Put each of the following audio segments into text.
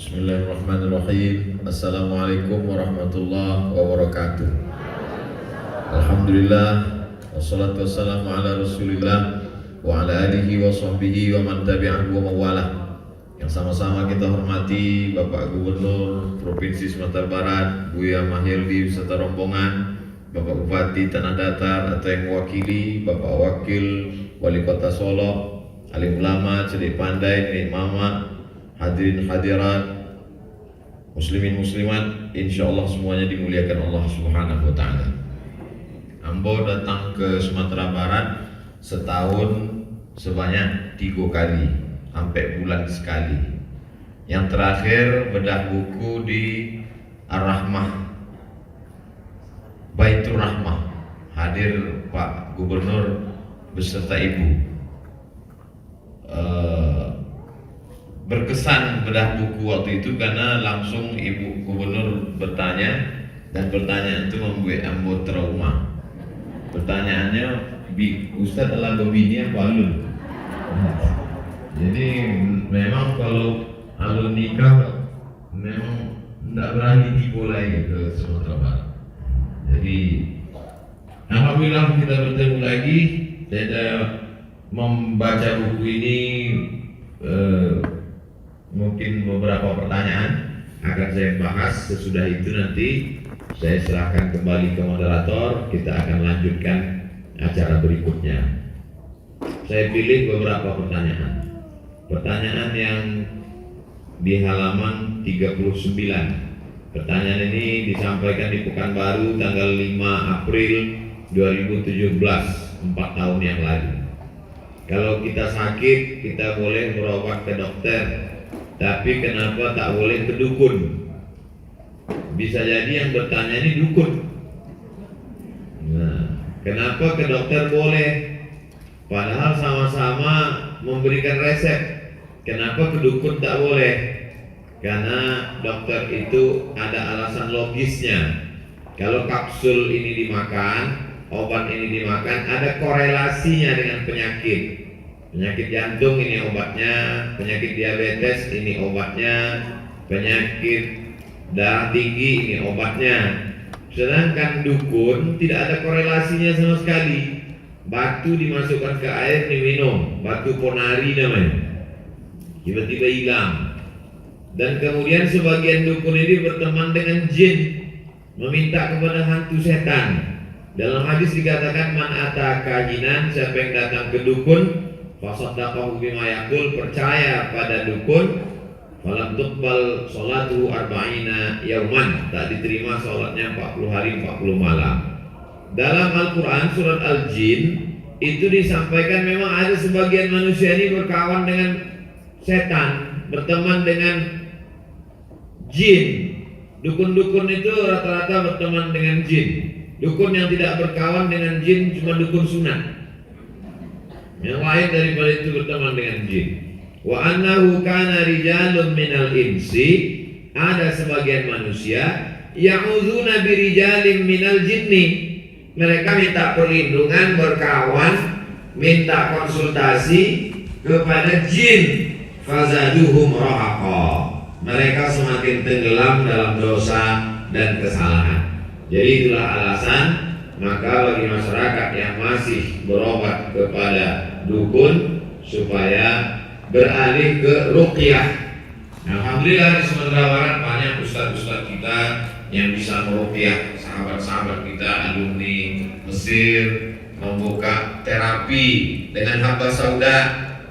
Bismillahirrahmanirrahim. Assalamualaikum warahmatullahi wabarakatuh. Alhamdulillah, wassalatu wassalamu ala rasulillah wa ala alihi wa sahbihi wa man tabi'ahu wa mawalah. Yang sama-sama kita hormati Bapak Gubernur Provinsi Sumatera Barat Buya Mahirdi beserta rombongan, Bapak Bupati Tanah Datar atau yang mewakili, Bapak Wakil Wali Kota Solo, alim ulama, cerdik pandai, nenek mama, hadirin hadirat, muslimin muslimat, insyaallah semuanya dimuliakan Allah Subhanahu wa taala. Ambo datang ke Sumatera Barat setahun sebanyak 3 kali, sampai bulan sekali. Yang terakhir bedah buku di Ar-Rahmah, Baitur Rahmah. Hadir Pak Gubernur beserta Ibu. Berkesan bedah buku waktu itu karena langsung Ibu Gubernur bertanya, dan pertanyaan itu membuat ambo trauma. Pertanyaannya, Ustadz telah bini apa alun? Jadi memang kalau alun nikah memang tidak berani tipu lagi ke Sumatera Barat. Jadi alhamdulillah kita bertemu lagi. Saya membaca buku ini, mungkin beberapa pertanyaan akan saya bahas. Sesudah itu nanti saya serahkan kembali ke moderator. Kita akan lanjutkan acara berikutnya. Saya pilih beberapa pertanyaan. Pertanyaan yang di halaman 39. Pertanyaan ini disampaikan di Pekanbaru tanggal 5 April 2017, 4 tahun yang lalu. Kalau kita sakit, kita boleh berobat ke dokter, tapi kenapa tak boleh ke dukun? Bisa jadi yang bertanya ini dukun. Nah, kenapa ke dokter boleh? Padahal sama-sama memberikan resep. Kenapa ke dukun tak boleh? Karena dokter itu ada alasan logisnya. Kalau kapsul ini dimakan, obat ini dimakan, ada korelasinya dengan penyakit. Penyakit jantung ini obatnya, penyakit diabetes ini obatnya, penyakit darah tinggi ini obatnya. Sedangkan dukun tidak ada korelasinya sama sekali. Batu dimasukkan ke air diminum, batu ponari namanya, tiba-tiba hilang. Dan kemudian sebagian dukun ini berteman dengan jin, meminta kepada hantu setan. Dalam hadis dikatakan, man ata kahinan, siapa yang datang ke dukun, fasaddaqahu bima yaqul, percaya pada dukun, falam tuqbal sholatuhu arba'ina yauman, tak diterima sholatnya 40 hari 40 malam. Dalam Al-Quran surat Al-Jin itu disampaikan memang ada sebagian manusia ini berkawan dengan setan, berteman dengan jin. Dukun-dukun itu rata-rata berteman dengan jin. Dukun yang tidak berkawan dengan jin cuma dukun sunat. Yang lain daripada itu berteman dengan jin. Wa annahu kana rijalun minal insi, ada sebagian manusia ya'udzuna birijalin minal jinni. Mereka minta perlindungan, berkawan, minta konsultasi kepada jin. Fazaduhum rahaqa, mereka semakin tenggelam dalam dosa dan kesalahan. Jadi itulah alasan maka bagi masyarakat yang masih berobat kepada dukun supaya beralih ke ruqyah. Alhamdulillah di Sumatera Barat banyak ustaz-ustaz kita yang bisa meruqyah. Sahabat-sahabat kita alumni Mesir membuka terapi dengan habba sauda.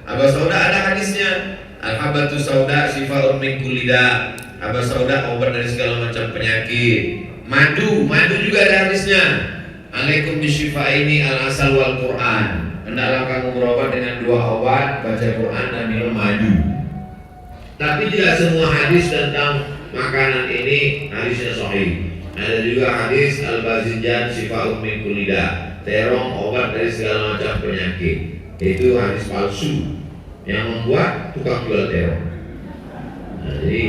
Habba sauda ada hadisnya. Al-habbatu sauda shifaa'un min kulli da'. Habba sauda obat dari segala macam penyakit. Madu juga ada hadisnya. Alaikum bisyifaini al-asal wal Quran. Hendaklah kamu berobat dengan 2 obat, baca Quran dan minum madu. Tapi tidak semua hadis tentang makanan ini hadisnya sahih. Ada juga hadis al-bazinjan shifaa'un min kulli da', terong obat dari segala macam penyakit. Itu hadis palsu yang membuat tukang jual terong. Nah, jadi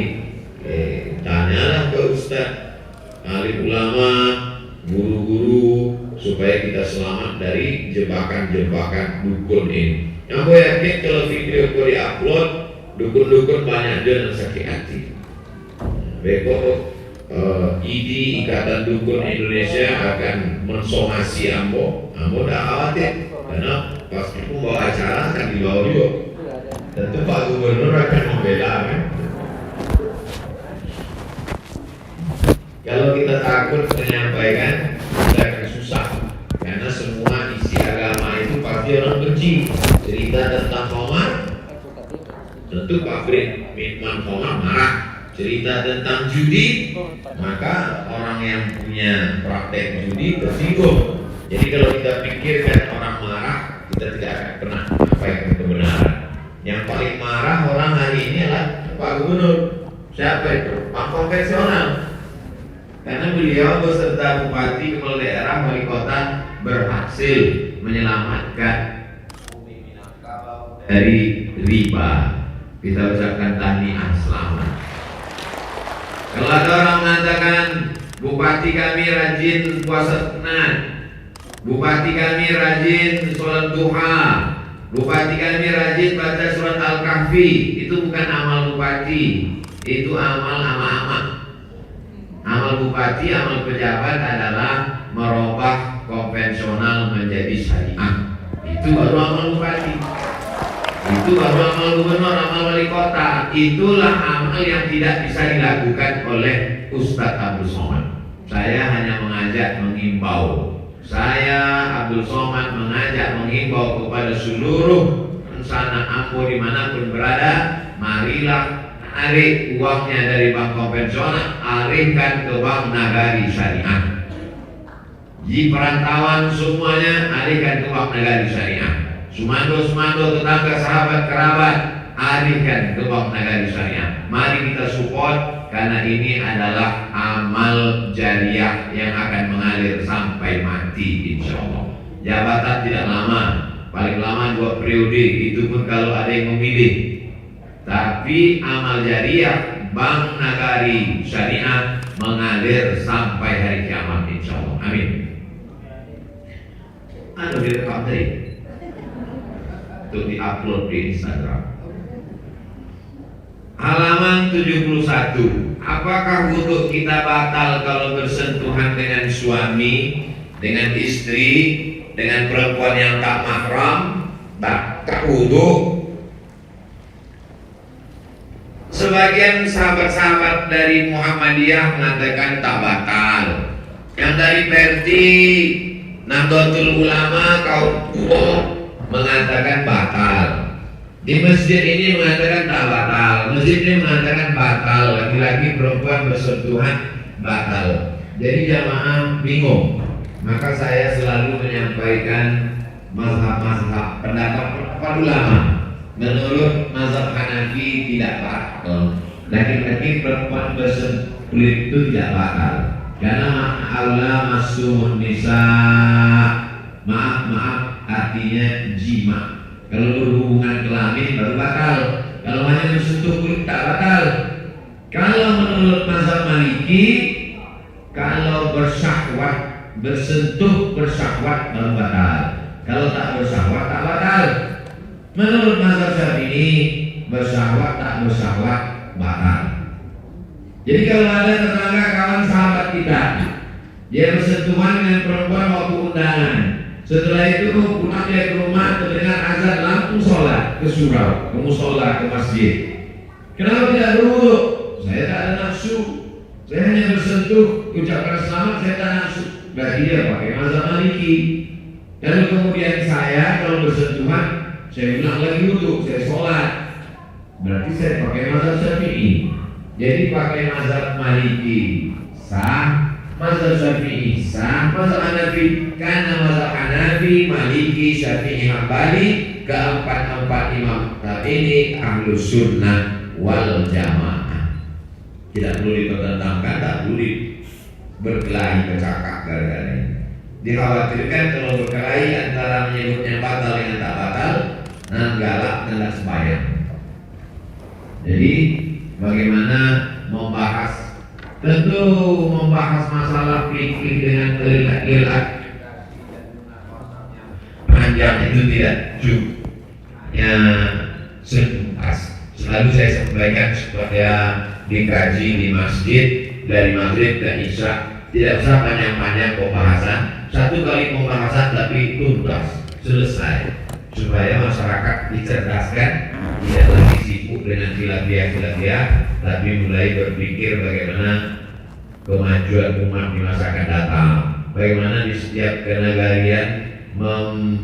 tanyalah ke ustaz, alim ulama, guru-guru, supaya kita selamat dari jebakan-jebakan dukun ini. Yang gue yakin kalau video gue di-upload, dukun-dukun banyak juga yang sakit hati. Beko IDI Ikatan Dukun Indonesia akan mensomasi Ambo. Ambo tidak khawatir karena pas pembawa acara akan dibawa juga. Tentu Pak Gubernur akan membela kan. Kalau kita takut menyampaikan, kita akan susah. Karena semua isi agama itu pasti orang benci. Cerita tentang Komar, tentu pabrik minuman Komar marah. Cerita tentang judi, maka orang yang punya praktek judi tersinggung. Jadi kalau kita pikirkan orang marah, kita tidak akan pernah menyampaikan kebenaran. Yang paling marah orang hari ini adalah Pak Gubernur. Siapa itu? Pak konvensional. Karena beliau beserta bupati, kepala daerah, wali kota berhasil menyelamatkan Bumi Minangkabau dari riba. Kita ucapkan tahniah selamat. Kalau ada orang mengatakan bupati kami rajin puasa Senin, bupati kami rajin sholat duha, bupati kami rajin baca surat Al-Kahfi, itu bukan amal bupati, itu amal ama-ama. Amal bupati, amal pejabat adalah merubah konvensional menjadi syariah. Itu baru amal bupati. Itu baru amal gubernur, amal wali kota. Itulah amal yang tidak bisa dilakukan oleh Ustadz Abdul Somad. Saya hanya mengajak mengimbau. Saya Abdul Somad mengajak mengimbau kepada seluruh insana Ambo dimanapun berada, marilah tarik uangnya dari bank konvensional, alihkan ke bank nagari syariah. Di perantauan semuanya alihkan ke bank nagari syariah. Sumando, tetangga, sahabat, kerabat, alihkan ke bank nagari syariah. Mari kita support karena ini adalah amal jariah yang akan mengalir sampai mati insya Allah. Jabatan tidak lama, paling lama 2 periode, itu pun kalau ada yang memilih. Tapi amal jariah bank nagari syariah mengalir sampai hari kiamat insya Allah. Amin. Anu direkam tadi untuk diupload di Instagram. Halaman 71. Apakah wudhu kita batal kalau bersentuhan dengan suami, dengan istri, dengan perempuan yang tak mahram? Tak wudhu. Sebagian sahabat-sahabat dari Muhammadiyah mengatakan tak batal. Yang dari Perti, Nahdlatul Ulama, kaum mengatakan batal. Di masjid ini mengatakan tak batal. Masjid ini mengatakan batal. Laki-laki perempuan bersentuhan batal. Jadi jamaah bingung. Maka saya selalu menyampaikan mazhab-mazhab pendapat ulama. Menurut mazhab Hanafi tidak batal. Laki-laki perempuan bersentuhan kulit itu tidak batal. Karena Allah masumun nisa, maaf artinya jima. Kalau berhubungan kelamin baru batal. Kalau hanya bersentuh kulit tak batal. Kalau menurut mazhab Maliki, kalau bersyahwat, bersentuh bersyahwat baru batal. Kalau tak bersyahwat tak batal. Menurut mazhab Syafi'i, bersyahwat tak bersyahwat batal. Jadi kalau ada tetangga kawan sahabat kita, dia bersentuhan dengan perempuan waktu undangan, setelah itu pulang dia ke rumah terdengar azan langsung sholat ke surau, ke musola, ke masjid. Kenapa tidak berwudu? Saya tak ada nafsu. Saya hanya bersentuh, ucapkan selamat, saya tak nafsu. Berarti dia pakai mazhab Maliki. Lalu kemudian saya kalau bersentuhan, saya ulang lagi wudu, saya sholat. Berarti saya pakai mazhab Syafi'i. Jadi pakai mazhab Maliki sah, mazhab Syafi'i sah, mazhab Hanafi. Karena mazhab Hanafi, Maliki, Syafi'i, Hambali, keempat-empat imam ini ahlus sunnah wal jamaah. Tidak perlu dipertentangkan, tak perlu berkelahi bercakap gara-gara ini. Dikhawatirkan kalau berkelahi antara menyebutnya batal dengan tak batal, nah galak dan tak sembahyang. Jadi bagaimana membahas, tentu membahas masalah fikih dengan kelilat panjang itu tidak cukup, ya setuntas selalu saya sampaikan supaya dikaji di masjid dari maghrib ke isya, tidak usah panjang-panjang pembahasan, satu kali pembahasan tapi tuntas selesai, supaya masyarakat dicerdaskan, tidak lagi sibuk dengan khilafiyah, tapi mulai berpikir bagaimana kemajuan umat di masa akan datang, bagaimana di setiap kenegarian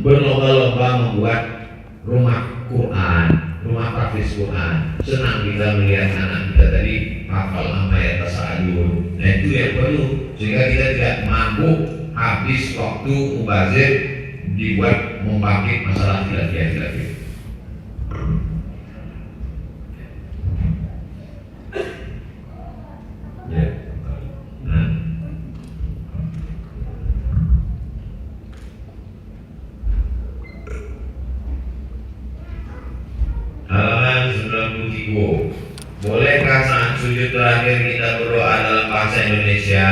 berlomba-lomba membuat rumah Quran, rumah tahfiz Quran. Senang kita melihat anak kita tadi hafal apa ya tasawuf. Nah itu yang perlu, sehingga kita tidak mampu habis waktu mubazir dibuat membangkit masalah khilafiyah. Ya. Halaman 93. Bolehkah saat sujud terakhir kita berdoa dalam bahasa Indonesia?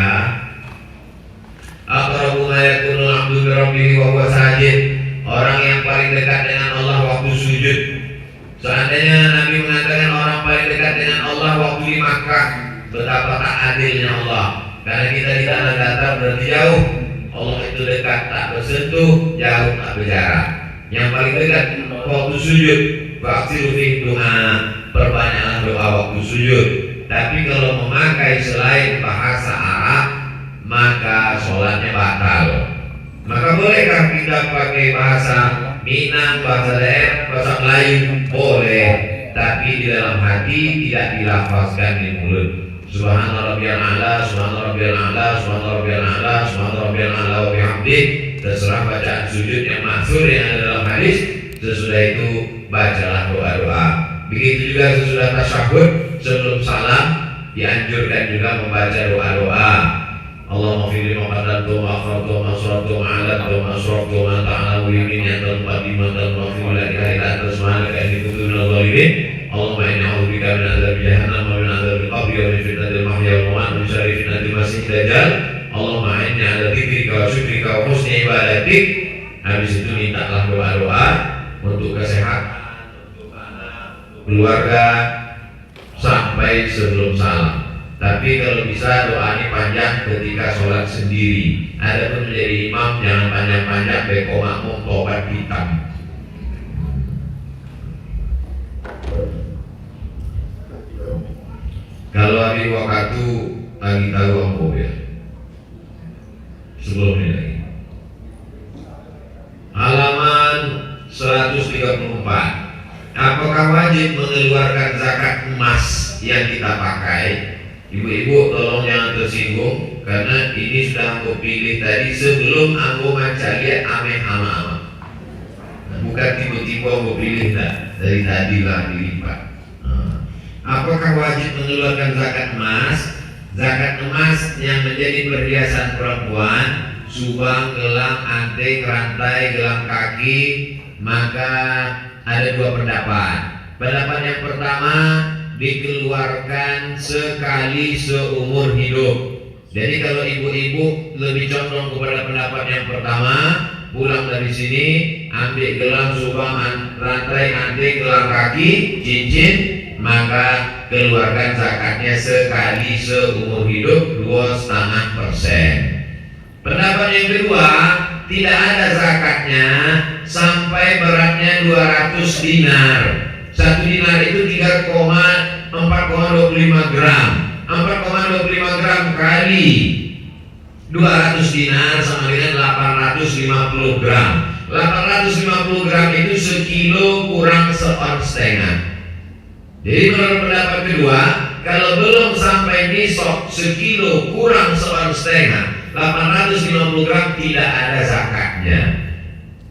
Aqrabu ma yakunu al-'abdu bi rabbih wa huwa sajid. Orang yang paling dekat dengan Allah waktu sujud. Seandainya Nabi mengatakan orang paling dekat dengan Allah waktu di Makkah, betapa tak adilnya Allah. Karena kita di tanah datar berarti jauh, Allah itu dekat tak bersentuh, jauh tak berjarak. Yang paling dekat waktu sujud, waktu doa, perbanyaklah doa waktu sujud. Tapi kalau memakai selain bahasa Arab, maka sholatnya batal. Maka bolehkah kita pakai bahasa Minang, bahasa daerah, bahasa Melayu? Boleh, tapi di dalam hati tidak dilafazkan di mulut. Subhana rabbiyal a'la, subhana rabbiyal a'la, subhana rabbiyal a'la, subhana rabbiyal a'la wa bihamdih. Terserah bacaan sujud yang maksud yang ada dalam hadis. Sesudah itu bacalah doa-doa. Begitu juga sesudah tasyahud, sebelum salam dianjurkan juga membaca doa-doa. Allahumma fili ma qaddamtu wa akhartu wa asrartu wa a'lantu wa asrartu wa ta'alamu limin ya al-muqaddimah al-mu'akhir la ilaha illa anta subhanaka inni kuntu minadh dhalimin. Allahumma inni a'udzubika min adzabi jahannam wa min adzabil qabri wa min fitnatil mahya wal mamat wa min syarri fitnatil masiihid dajjal. Allahumma inni 'ala dzikrika wa syukrika wa husni ibadatik. Habis itu mintalah doa-doa untuk kesehatan, untuk anak, untuk keluarga sampai sebelum salam. Tapi kalau bisa doanya panjang ketika sholat sendiri. Adapun menjadi imam jangan panjang-panjang, beko makmum tobat hitam. Kalau hari waktu lagi tahu ambo ya. Sebelum ini lagi. Halaman 134. Apakah wajib mengeluarkan zakat emas yang kita pakai? Ibu-ibu tolong jangan tersinggung, karena ini sudah aku pilih tadi sebelum aku baca lihat ameh ama-ama. Bukan tiba-tiba aku pilih dari tadi lah dilipat. Apakah wajib mengeluarkan zakat emas? Zakat emas yang menjadi perhiasan perempuan, subang, gelang, anting, rantai, gelang kaki, maka ada dua pendapat. Pendapat yang pertama, dikeluarkan sekali seumur hidup. Jadi kalau ibu-ibu lebih condong kepada pendapat yang pertama, pulang dari sini ambil gelang, subang, rantai, anting, gelang kaki, cincin, maka keluarkan zakatnya sekali seumur hidup 2,5%. Pendapat yang kedua, tidak ada zakatnya sampai beratnya 200 dinar. 1 dinar itu 4,25 gram. 4,25 gram kali 200 dinar sama dengan 850 gram. 850 gram itu sekilo kurang seon-setengah. Jadi menurut pendapat kedua, kalau belum sampai nisab sekilo kurang seon-setengah, 850 gram tidak ada zakatnya.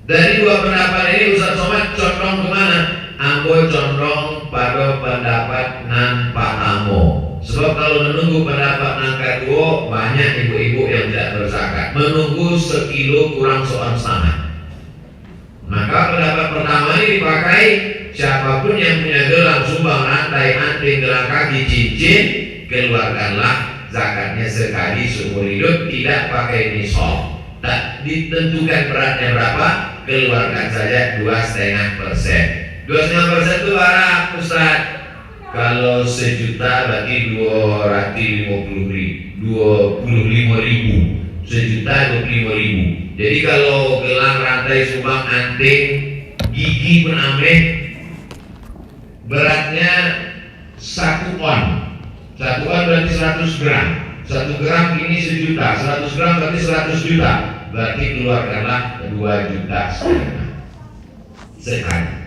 Dari dua pendapat ini Ustaz Somad condong kemana? Ambo condong pada pendapat nan patamo. Sebab kalau menunggu pendapat nan kedua, banyak ibu-ibu yang tidak berzakat. Menunggu sekilo kurang seon-setengah. Maka pendapat pertama ini dipakai siapapun yang punya gelang, sumbang, rantai, anting, gelang kaki, cincin, keluarkanlah zakatnya sekali seumur hidup, tidak pakai nisab. Tak ditentukan beratnya berapa, keluarkan saja 2,5%. 2,5% itu berapa Ustaz? Kalau sejuta berarti 25.000. Sejuta 25.000. Jadi kalau gelang, rantai, subang, anting, gigi, penameh beratnya 1 on. 1 on berarti 100 gram. 1 gram ini sejuta. 100 gram berarti 100 juta. Berarti keluarkanlah 2,5 juta sekali.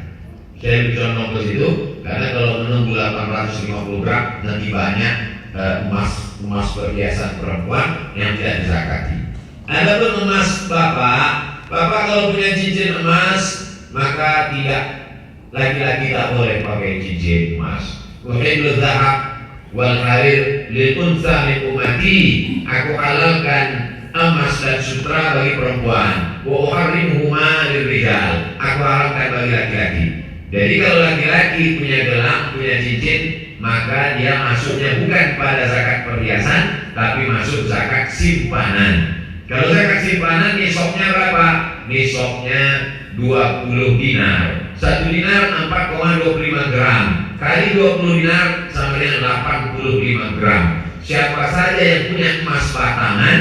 Saya bercontoh ke situ karena kalau menunggu 850 gram nanti banyak emas perhiasan perempuan yang tidak dizakati. Adapun emas bapak kalau punya cincin emas maka tidak, laki-laki tak boleh pakai cincin emas. Wahidul zahab wal harir lil unsa min ummati, aku halalkan emas dan sutra bagi perempuan. Wa uharrimuhuma lirrijal, aku halalkan bagi laki-laki. Jadi kalau laki-laki punya gelang, punya cincin, maka dia masuknya bukan pada zakat perhiasan, tapi masuk zakat simpanan. Kalau zakat simpanan nisabnya berapa? Nisabnya 20 dinar. 1 dinar 4,25 gram. Kali 20 dinar sama dengan 85 gram. Siapa saja yang punya emas batangan,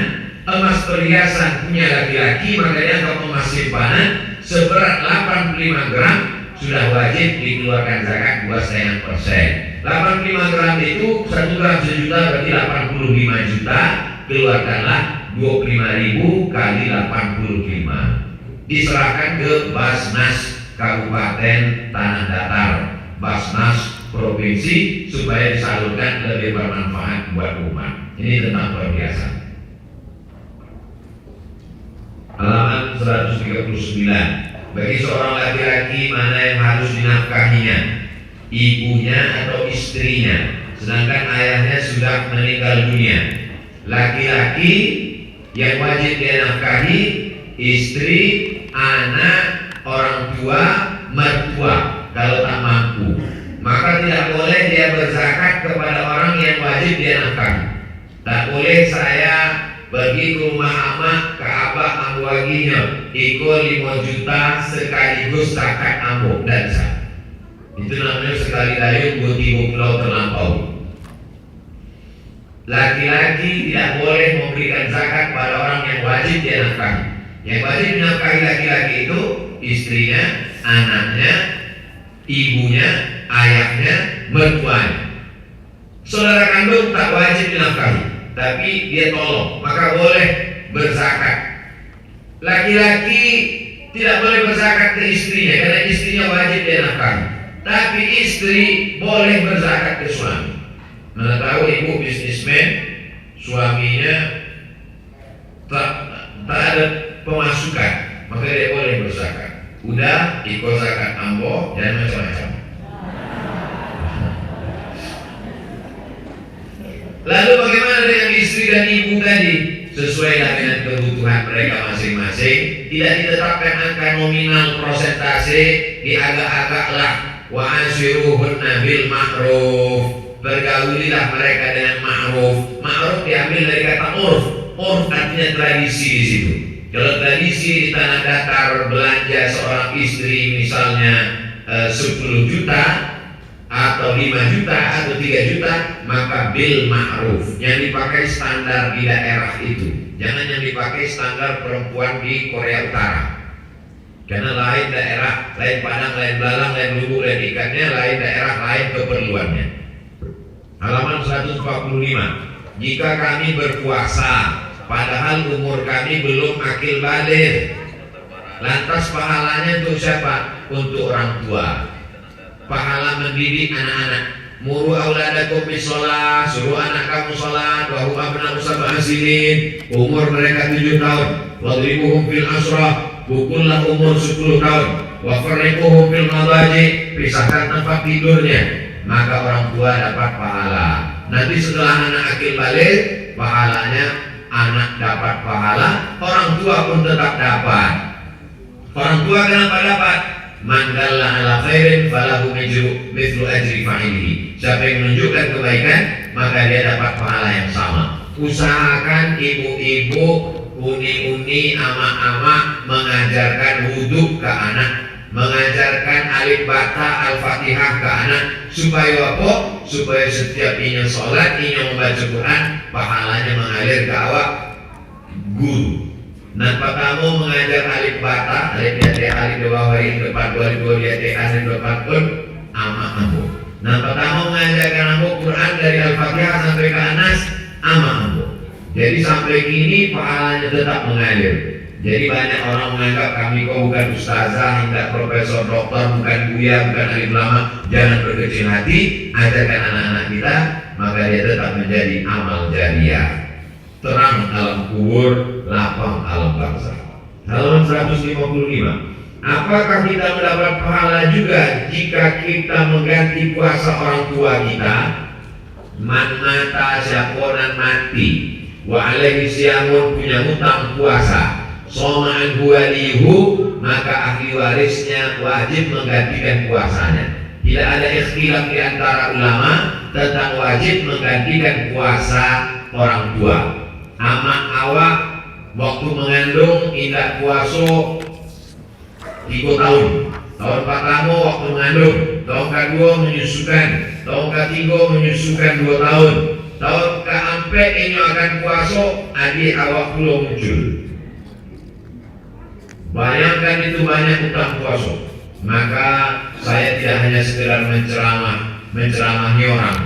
emas perhiasan punya laki-laki, maka dia kalau emas simpanan seberat 85 gram sudah wajib dikeluarkan zakat 2,5%. 85 gram itu 1 gram sejuta berarti 85 juta. Keluarkanlah 25.000 kali 85. Diserahkan ke Basnas Kabupaten Tanah Datar, Basnas Provinsi, supaya disalurkan lebih bermanfaat buat umat. Ini tentang perhiasan. Halaman 139. Bagi seorang laki-laki mana yang harus dinafkahinya, ibunya atau istrinya, sedangkan ayahnya sudah meninggal dunia. Laki-laki yang wajib dinafkahi istri, anak, orang tua, mertua kalau tak mampu. Maka tidak boleh dia berzakat kepada orang yang wajib dinafkahi. Tak boleh saya pergi ke rumah amak ke abah ambuaginya ikut 5 juta sekaligus zakat ambo, dan bisa. Itu namanya sekali dayung tiga pulau terlampau. Laki-laki tidak boleh memberikan zakat pada orang yang wajib dinafkahi. Yang wajib dinafkahi laki-laki itu istrinya, anaknya, ibunya, ayahnya, mertuanya. Saudara kandung tak wajib dinafkahi, tapi dia tolong, maka boleh berzakat. Laki-laki tidak boleh berzakat ke istrinya karena istrinya wajib dinafkahi, tapi istri boleh berzakat ke suami. Mana tahu ibu bisnismen, suaminya tak ada pemasukan, maka dia boleh berzakat. Udah ikut zakat ambo dan macam-macam. Lalu bagaimana dengan istri dan ibu tadi? Sesuai dengan kebutuhan mereka masing-masing. Tidak ditetapkan angka nominal persentase, diagak-agaklah. Wa asyiruhunna bil ma'ruf, bergaulilah mereka dengan ma'ruf. Ma'ruf diambil dari kata urf. Urf artinya tradisi di situ. Kalau tradisi di tanah datar belanja seorang istri misalnya 10 juta atau 5 juta atau 3 juta, maka bil ma'ruf, yang dipakai standar di daerah itu. Jangan yang dipakai standar perempuan di Korea Utara, karena lain daerah, lain Padang, lain Belalang, lain Lubuk, lain ikannya, lain daerah, lain keperluannya. Halaman 145. Jika kami berpuasa padahal umur kami belum akil baligh, lantas pahalanya untuk siapa? Untuk orang tua. Pahala mendidik anak-anak. Muru auladakum bisolah, suruh anak kamu sholat. Wa hum abna'u sab'a sinin, umur mereka 7 tahun. Wadribuhum fil asrah, pukullah umur 10 tahun. Wa farriquhum fil madaji, pisahkan tempat tidurnya. Maka orang tua dapat pahala. Nanti setelah anak akil balik, pahalanya anak dapat pahala, orang tua pun tetap dapat. Orang tua kenapa dapat? Man dalla ala khairin falahu mithlu ajri fa'ilihi. Siapa yang menunjukkan kebaikan, maka dia dapat pahala yang sama. Usahakan ibu-ibu, uni-uni, ama-ama mengajarkan wudhu ke anak mengajarkan alif bata al-fatihah ke anak supaya apa? Supaya setiap inya sholat, inya membaca Quran, pahalanya mengalir ke awak guru. Nah, kamu mengajar alif bata, alif yate alif dewawain depan dua yate alif depan pun ama ambo. Nah, kamu mengajarkan ambo Quran dari al-fatihah sampai ke anas ama ambo. Jadi sampai kini pahalanya tetap mengalir. Jadi banyak orang menganggap kami kok bukan ustazah, tidak profesor, dokter, bukan buya, bukan alim ulama. Jangan berkecil hati, ajarkan anak-anak kita, maka dia tetap menjadi amal jariah. Terang alam kubur, lapang alam bangsa. Halaman 155. Apakah kita mendapat pahala juga jika kita mengganti puasa orang tua kita? Man mata syakonan mati, wa alaihi siyamun punya hutang puasa. Soma'an walihu, maka ahli warisnya wajib menggantikan puasanya. Tidak ada ikhtilaf di antara ulama tentang wajib menggantikan puasa orang tua. Amak awak waktu mengandung indah puasa 3 tahun. Tahun pertama waktu mengandung, tahun kedua menyusukan, tahun ketiga menyusukan 2 tahun. Tahun keempat ini akan puasa, adik awak belum muncul. Bayangkan itu banyak utang puasa. Maka saya tidak hanya sekedar menceramahi orang.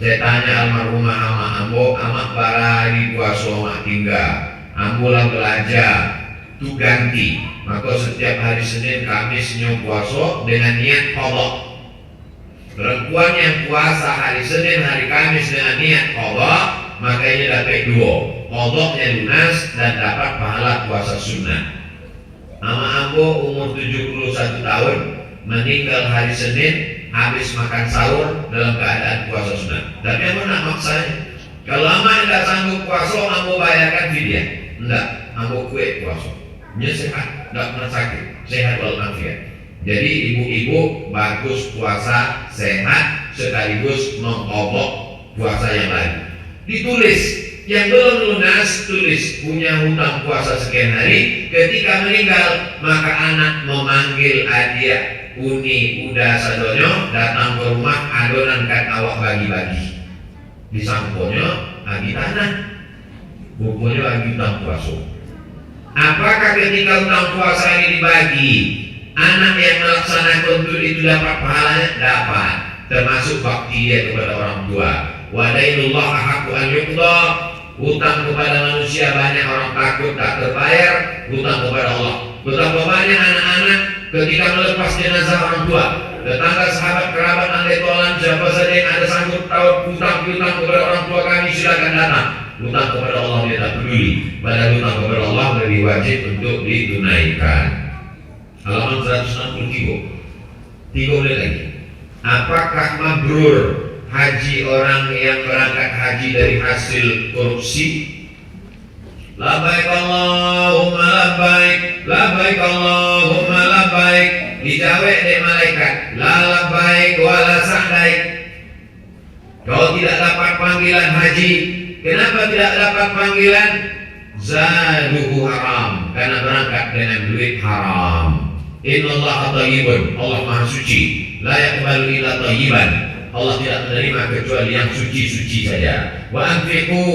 Saya tanya almarhumah ama ambo, amak para di puasa amak tinggal, ambulah belajar, tu ganti. Maka setiap hari Senin, Kamis, Senin puasa dengan niat qadha. Perempuan yang puasa hari Senin, hari Kamis dengan niat qadha, maka ini dapat 2. Qadhanya lunas dan dapat pahala puasa sunnah. Ama ambo umur 71 tahun, meninggal hari Senin, habis makan sahur dalam keadaan puasa sunnah. Tapi ambo nak maksanya, kalau ama tidak sanggup puasa, ambo bayarkan fidyah. Enggak, ambo kue puasa. Dia sehat, tidak pernah sakit, sehat walafiat. Jadi ibu-ibu bagus puasa sehat sekaligus mengobok puasa yang lain. Ditulis. Yang belum lunas tulis punya hutang puasa sekian hari. Ketika meninggal maka anak memanggil adia uni udah sadonyo datang ke rumah adonan kan awak bagi-bagi. Disangkonya agi tanah, bukunya agi hutang puasa. Apakah ketika hutang puasa ini dibagi, anak yang melaksanakan itu dapat pahalanya? Dapat, termasuk bakti dia kepada orang tua. Wadainullah ahaqqu an yuqda. Hutang kepada manusia banyak orang takut tak terbayar, hutang kepada Allah. Betapa banyak anak-anak ketika melepas jenazah orang tua, tetangga, sahabat, kerabat, andai tolan, siapa saja yang ada sanggup tahu hutang kepada orang tua kami silakan datang. Hutang kepada Allah dia tak peduli. Padahal hutang kepada Allah lebih wajib untuk ditunaikan. Halaman 163. 3 menit lagi. Apakah mabrur haji orang yang berangkat haji dari hasil korupsi? Labbaik Allahumma labbaik, labbaik Allahumma labbaik. Dijawab oleh malaikat, la labbaik wa la sa'daik. Kau tidak dapat panggilan haji. Kenapa tidak dapat panggilan? Zaduhu haram, karena berangkat dengan duit haram. Innallaha thayyibun, Allah Maha Suci. La yaqbalu illa thayyiban. Allah tidak menerima kecuali yang suci-suci saja. Wa anfiqu,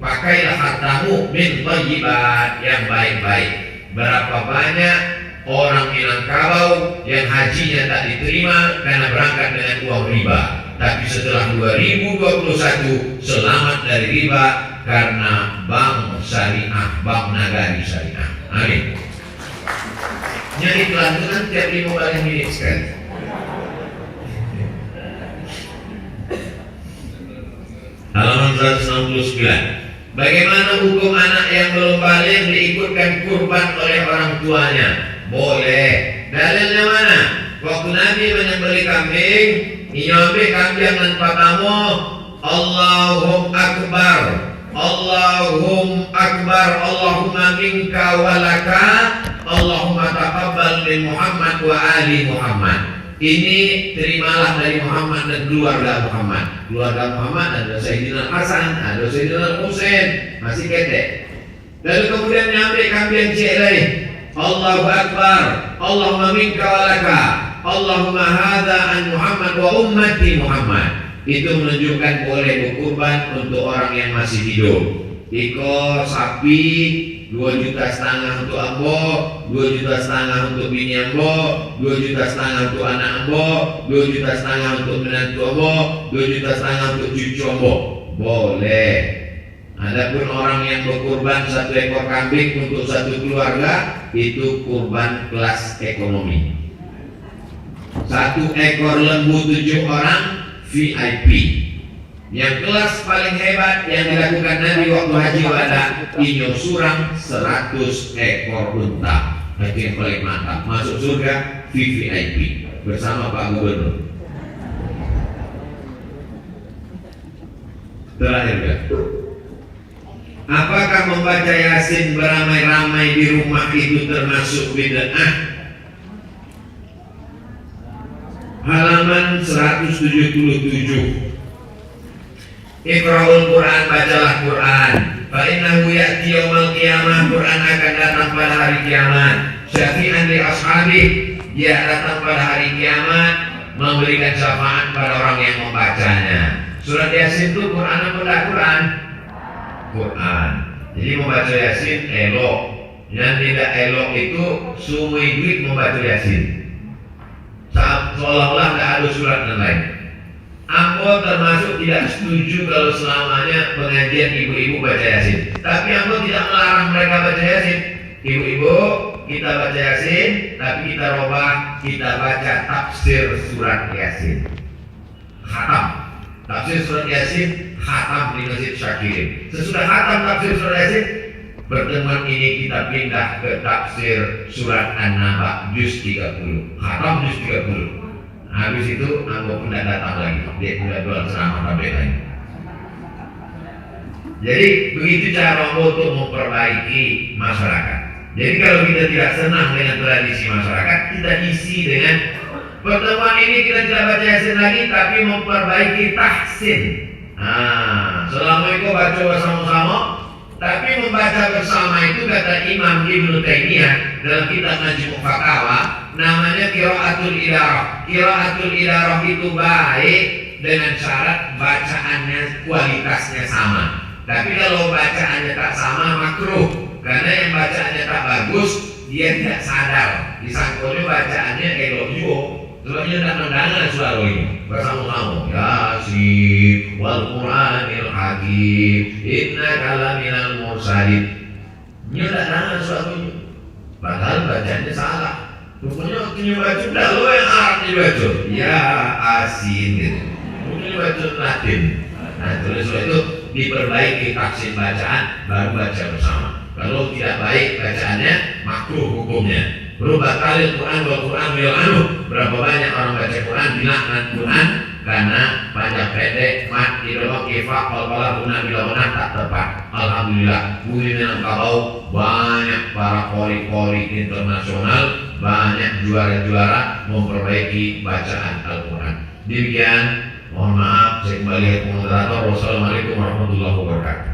pakailah hartamu min thayyibat, yang baik-baik. Berapa banyak orang Minangkabau yang hajinya tak diterima karena berangkat dengan uang riba. Tapi setelah 2021 selamat dari riba karena bank syariah, bank nagari syariah. Amin. Jadi pelantunan tiap 5 kali menit sekali. Halaman 169. Bagaimana hukum anak yang belum balik diikutkan kurban oleh orang tuanya? Boleh. Dalilnya mana? Waktu Nabi menyembelih kambing, nyampe kambing dan patamu, Allahum akbar, Allahum akbar, Allahumma minka walaka, Allahumma taqabbal min Muhammad wa ali Muhammad. Ini terimalah dari Muhammad dan keluarga Muhammad. Keluarga Muhammad ada Sayyidina Hasan, ada Sayyidina Husain, masih ketek. Lalu kemudian nyampe kambing cek lagi. Allahu Akbar, Allahumma minka walaka, Allahumma hadza an Muhammad wa ummati Muhammad. Itu menunjukkan boleh berkurban untuk orang yang masih hidup. Iko sapi 2,5 juta untuk ambo, 2,5 juta untuk bini ambo, 2,5 juta untuk anak ambo, 2,5 juta untuk menantu ambo, 2,5 juta untuk cucu ambo. Boleh. Adapun orang yang berkurban 1 ekor kambing untuk 1 keluarga, itu kurban kelas ekonomi. 1 ekor lembu 7 orang VIP. Yang kelas paling hebat yang dilakukan Nabi waktu haji wada, inyo surang 100 ekor unta. Itu yang paling mantap. Masuk surga VVIP bersama Pak Gubernur. Terakhir ya. Apakah membaca Yasin beramai-ramai di rumah itu termasuk bid'ah? Halaman 177. Iqra'ul Quran, bacalah Quran. Fa innahu ya'ti yaumal qiyamah, Quran akan datang pada hari kiamat. Syafi'an li ashabi, dia datang pada hari kiamat memberikan syafaat pada orang yang membacanya. Surat Yasin itu Quran apa tidak Quran? Quran. Jadi membaca Yasin elok. Yang tidak elok itu sumui duit membaca Yasin. Seolah-olah tidak ada surat yang lain. Ambo termasuk tidak setuju kalau selamanya pengajian ibu-ibu baca Yasin. Tapi Ambo tidak melarang mereka baca Yasin. Ibu-ibu, kita baca Yasin, tapi kita robah, kita baca tafsir surat Yasin. Khatam. Tafsir surat Yasin, khatam di Masjid Syakirin. Sesudah khatam tafsir surat Yasin, pertemuan ini kita pindah ke tafsir surat An-Naba juz 30. Khatam juz 30. Habis itu Ambo pun tidak datang lagi. Dia tidak jual ceramah tabligh lagi. Jadi begitu cara Ambo untuk memperbaiki masyarakat. Jadi kalau kita tidak senang dengan tradisi masyarakat, kita isi dengan pertemuan ini kita tidak baca Yasin lagi, tapi memperbaiki tahsin. Selama itu baca bersama-sama. Tapi membaca bersama itu kata Imam Ibnu Taimiyah dalam kitab Majmu' Fatawa, namanya qiraatul idarah. Qiraatul idarah itu baik dengan syarat bacaannya kualitasnya sama. Tapi kalau bacaannya tak sama makruh, karena yang bacaannya tak bagus dia tidak sadar. Disangkanya bacaannya elok juga. Sebabnya tidak mendengar suara ini bersama-sama. Yasin wal Qur'anil Hakim innaka laminal mursalin. Dia tidak dengar suara ini. Padahal bacanya salah. Rupanya waktu baca dah lo yang Arab dibaca. Ya asin gitu. Mungkin baca Latin. Nah terus itu diperbaiki taksin bacaan baru baca bersama. Kalau tidak baik bacaannya makruh hukumnya. Berubah kali Quran berapa banyak orang baca Quran dilaknat Quran karena panjang pendek mat idolok ifak kalau guna bila menang tak tepat. Alhamdulillah bulan kalau banyak para kori-kori internasional, banyak juara-juara memperbaiki bacaan Al-Quran. Demikian, mohon maaf saya kembali ke moderator. Wassalamualaikum warahmatullahi wabarakatuh.